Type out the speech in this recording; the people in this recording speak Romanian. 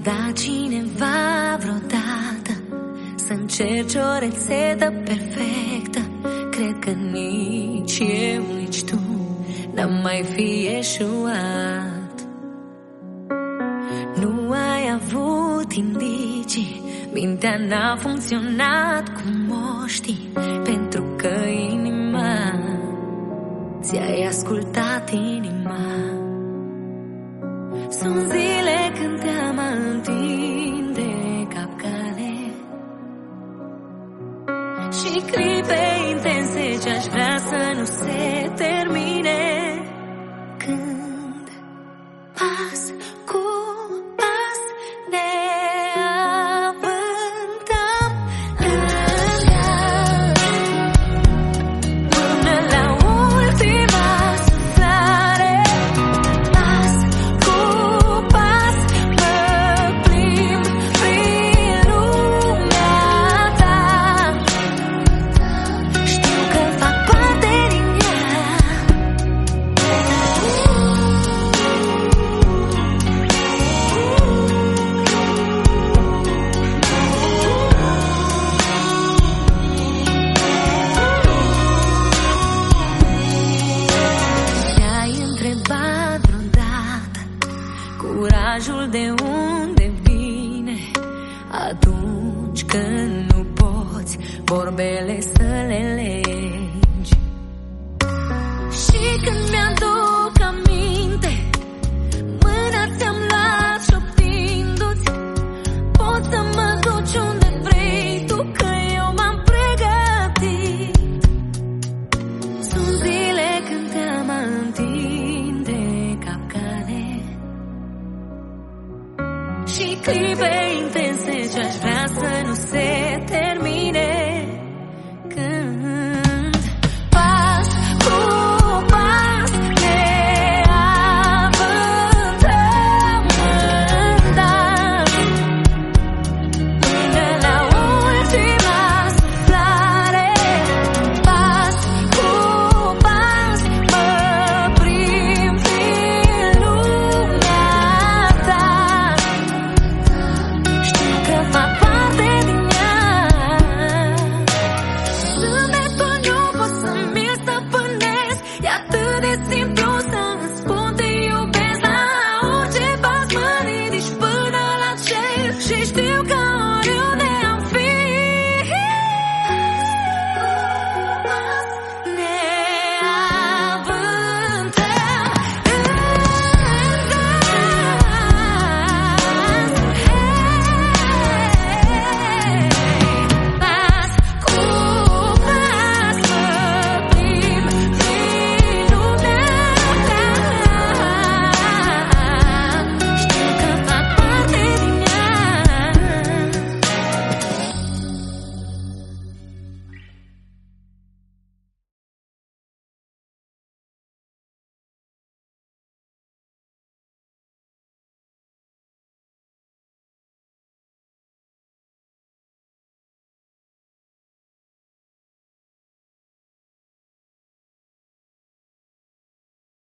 dat cineva vreodată să încerci o rețetă perfectă, cred că nici eu, nici tu n-am mai fi eșuat. Nu ai avut indicii, mintea n-a funcționat cum o știi, pentru că inima, ți-ai ascultat inima. Sunt zile când te-am întinde capcane și clipe intense ce-aș vrea să nu se termine, când pas cu pas ne avântăm în ea, până la ultima suflare. Pas cu pas mă plimb prin lumea ta, știu că fac parte din ea. Te-ai întrebat vreodată curajul de unde vine, atunci când nu poți vorbele să le legi? Și când mi-aduc aminte, mâna ți-am luat șoptindu-ți, poți să mă duci unde vrei tu, că eu m-am pregătit. Sunt zile când te-am întinde capcane și clipe intense